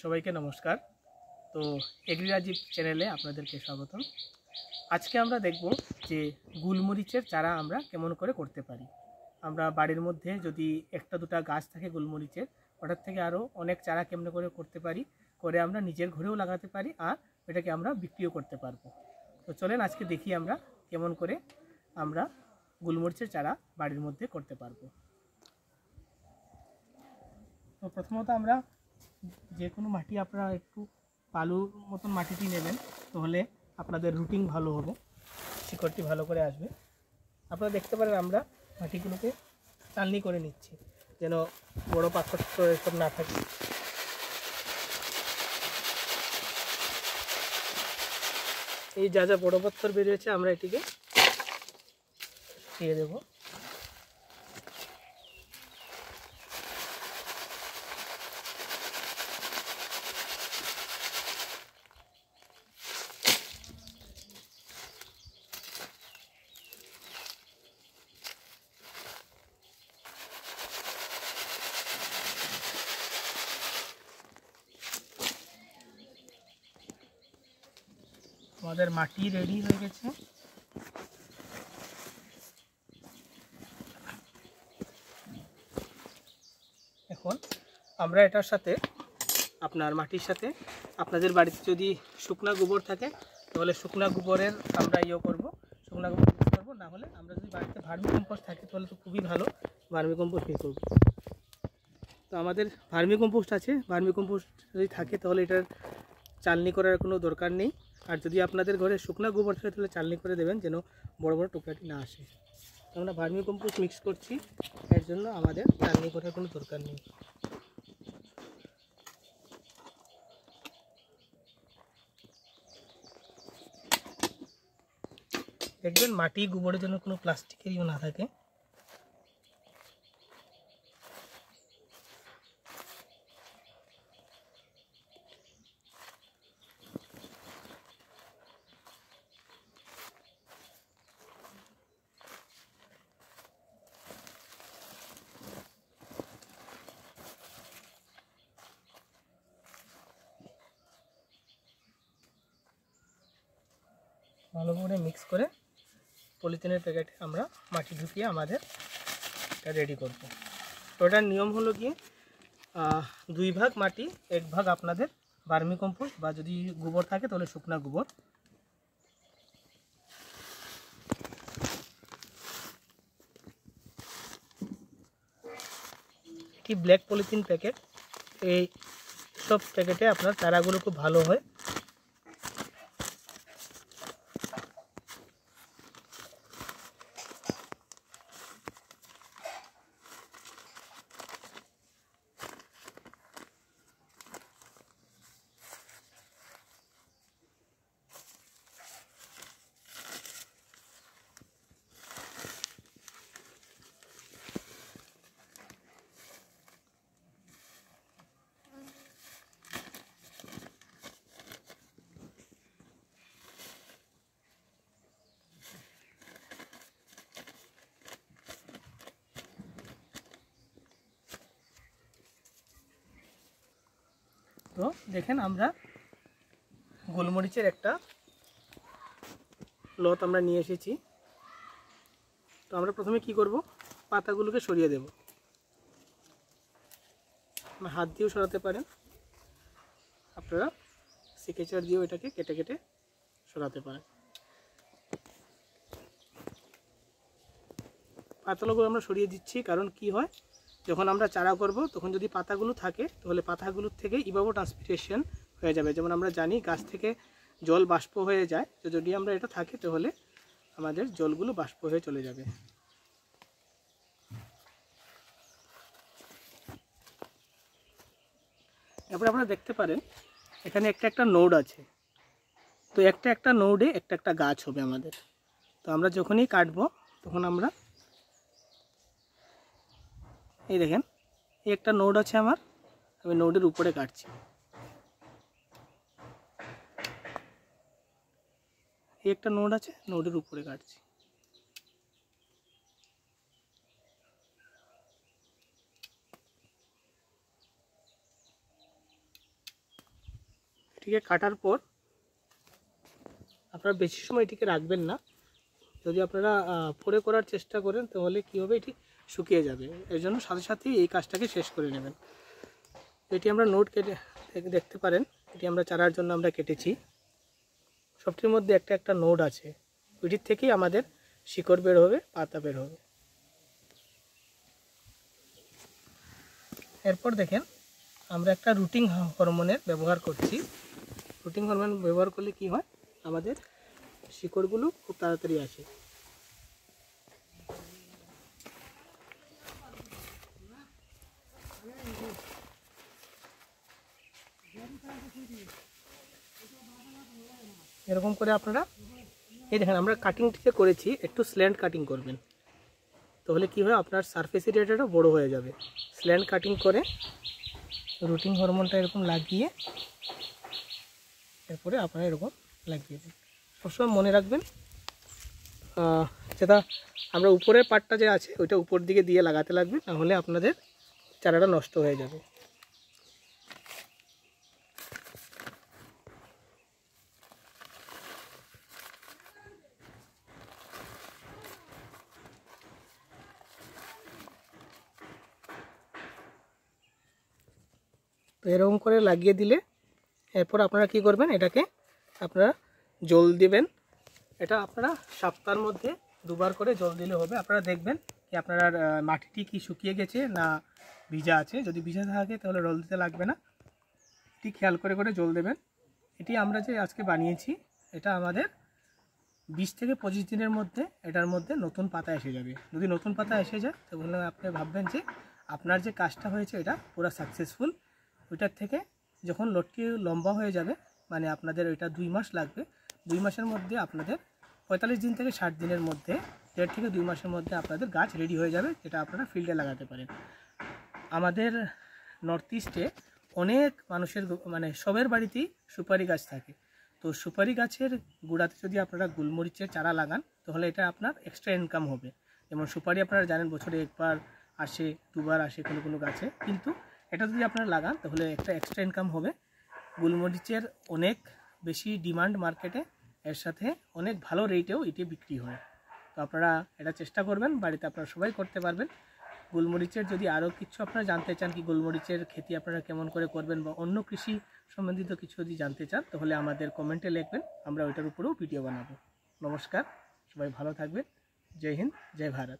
সবাইকে নমস্কার। তো এগ্রিরাজীব চ্যানেলে আপনাদেরকে স্বাগতম। আজকে আমরা দেখব যে গোলমরিচের চারা আমরা কেমন করে করতে পারি। আমরা বাড়ির মধ্যে যদি একটা দুটা গাছ থাকে গোলমরিচের, ওটার থেকে আরও অনেক চারা কেমন করে করতে পারি, করে আমরা নিজের ঘরেও লাগাতে পারি আর এটাকে আমরা বিক্রিও করতে পারবো। তো চলেন আজকে দেখি আমরা কেমন করে আমরা গোলমরিচের চারা বাড়ির মধ্যে করতে পারবো। তো প্রথমত আমরা যে কোনো মাটি আপনারা একটু বালুর মতন মাটিটি নেবেন, তাহলে আপনাদের রুটিং ভালো হবে, শিকড়টি ভালো করে আসবে। আপনারা দেখতে পারেন আমরা মাটিগুলোকে চালনি করে নিচ্ছি যেন বড় পাথর এসব না থাকে। এই যা যা বড় পাথর বেরিয়েছে আমরা এটিকে দিয়ে দেবো। আমাদের মাটি রেডি হয়ে গেছে। এখন আমরা এটার সাথে আপনার মাটির সাথে আপনাদের বাড়িতে যদি শুকনা গোবর থাকে তাহলে শুকনা গোবরের আমরা করব, শুকনা গোবর ইউজ করবো। না হলে আমরা যদি বাড়িতে ভার্মি কম্পোস্ট থাকে তাহলে তো খুবই ভালো, ভার্মি কম্পোস্ট ইউজ করবো। তো আমাদের ভার্মি কম্পোস্ট আছে, ভার্মি কম্পোস্ট যদি থাকে তাহলে এটার চালনি করার কোনো দরকার নেই। আর যদি আপনাদের ঘরে শুকনা গোবর থাকে তাহলে চালনি করে দেবেন যেন বড় বড় টোকরাটি না আসে। আমরা ভার্মি কম্পোস্ট মিক্স করছি, এর জন্য আমাদের চালনি করার কোনো দরকার নেই। দেখবেন মাটি গোবরের জন্য কোনো প্লাস্টিকেরও না থাকে। ভালো করে মিক্স করে পলিথিনের প্যাকেটে আমরা মাটি ঢুকিয়ে আমাদের এটা রেডি করব। তো এটার নিয়ম হলো কি, 2 ভাগ মাটি 1 ভাগ আপনাদের ভার্মি কম্পোস্ট বা যদি গোবর থাকে তাহলে শুকনা গোবর। এটি ব্ল্যাক পলিথিন প্যাকেট, এই সব প্যাকেটে আপনার চারাগুলো খুব ভালো হয়। তো দেখেন আমরা গোলমরিচের একটা লত আমরা নিয়ে এসেছি। তো আমরা প্রথমে কি করব, পাতাগুলোকে সরিয়ে দেব। হাত দিয়েও সরাতে পারেন, আপনারা সিকেচার দিয়েও এটাকে কেটে কেটে সরাতে পারেন। পাতাগুলো আমরা সরিয়ে দিচ্ছি, কারণ কি হয়, যখন আমরা চারা করব তখন যদি পাতাগুলো থাকে তাহলে পাতাগুলোর থেকে ইভাপোট্রান্সপিরেশন হয়ে যাবে। যেমন আমরা জানি গাছ থেকে জল বাষ্প হয়ে যায়, তো যদি আমরা এটা থাকে তাহলে আমাদের জলগুলো বাষ্প হয়ে চলে যাবে। এরপর আপনারা দেখতে পারেন এখানে একটা নোড আছে। তো একটা নোডে একটা গাছ হবে আমাদের। তো আমরা যখনই কাটবো তখন আমরা এই দেখেন এই একটা নোড আছে আমার, আমি নোডের উপরে কাটছি। এই একটা নোড আছে, নোডের উপরে কাটছি। এটিকে কাটার পর আপনারা বেশি সময় এটিকে রাখবেন না। যদি আপনারা পরে করার চেষ্টা করেন তাহলে কী হবে, এটি শুকিয়ে যাবে। এর জন্য সাথে সাথেই এই কাজটাকে শেষ করে নেবেন। এটি আমরা নোট কেটে দেখতে পারেন, এটি আমরা চারার জন্য আমরা কেটেছি। সবটির মধ্যে একটা একটা নোড আছে, ওইটির থেকেই আমাদের শিকড় বের হবে, পাতা বের হবে। এরপর দেখেন আমরা একটা রুটিং হরমোনের ব্যবহার করছি। রুটিং হরমোন ব্যবহার করলে কি হয়, আমাদের শিকড়গুলো খুব তাড়াতাড়ি আসে। এরকম করে আপনারা এই দেখেন আমরা কাটিংটিকে করেছি, একটু স্ল্যান্ট কাটিং করবেন, তাহলে কি হয় আপনার সারফেস এরিয়াটা বড় হয়ে যাবে। স্ল্যান্ট কাটিং করে রুটিং হরমোনটা এরকম লাগিয়ে এরপরে আপনারা এরকম লাগিয়ে দেন। সবসময় মনে রাখবেন যেটা আমরা উপরের পার্টটা যে আছে ওইটা উপর দিকে দিয়ে লাগাতে লাগবে, নাহলে আপনাদের চারাটা নষ্ট হয়ে যাবে। তো এরকম করে লাগিয়ে দিলে এরপর আপনারা কি করবেন, এটাকে আপনারা জল দিবেন। এটা আপনারা সপ্তাহের মধ্যে 2 বার করে জল দিলে হবে। আপনারা দেখবেন কি আপনার মাটিটি কি শুকিয়ে গেছে না ভিজা আছে। যদি ভিজা থাকে তাহলে জল দিতে লাগবে না, এটি খেয়াল করে করে জল দেবেন। এটি আমরা যে আজকে বানিয়েছি এটা আমাদের 20 থেকে 25 দিনের মধ্যে এটার মধ্যে নতুন পাতা এসে যাবে। যদি নতুন পাতা এসে যায় তাহলে আপনি ভাববেন যে আপনার যে কাজটা হয়েছে এটা পুরো সাকসেসফুল। ওইটার থেকে যখন লটটি লম্বা হয়ে যাবে, মানে আপনাদের ওইটা 2 মাস লাগবে, 2 মাসের মধ্যে আপনাদের 45 দিন থেকে 60 দিনের মধ্যে 1.5 থেকে 2 মাসের মধ্যে আপনাদের গাছ রেডি হয়ে যাবে, যেটা আপনারা ফিল্ডে লাগাতে পারেন। আমাদের নর্থ ইস্টে অনেক মানুষের মানে সবের বাড়িতেই সুপারি গাছ থাকে। তো সুপারি গাছের গোড়াতে যদি আপনারা গোলমরিচের চারা লাগান তাহলে এটা আপনার এক্সট্রা ইনকাম হবে। যেমন সুপারি আপনারা জানেন বছরে 1 বার আসে, 2 বার আসে কোনো কোনো গাছে, কিন্তু এটা যদি আপনারা লাগান তাহলে একটা এক্সট্রা ইনকাম হবে। গোলমরিচের অনেক বেশি ডিমান্ড মার্কেটে, এর সাথে অনেক ভালো রেটেও এটি বিক্রি হয়। তো আপনারা এটা চেষ্টা করবেন, বাড়িতে আপনারা সবাই করতে পারবেন। গোলমরিচের যদি আরও কিছু আপনারা জানতে চান কি গোলমরিচের খেতি আপনারা কেমন করে করবেন বা অন্য কৃষি সম্বন্ধিত কিছু যদি জানতে চান তাহলে আমাদের কমেন্টে লিখবেন, আমরা ওইটার উপরেও ভিডিও বানাবো। নমস্কার, সবাই ভালো থাকবেন। জয় হিন্দ, জয় ভারত।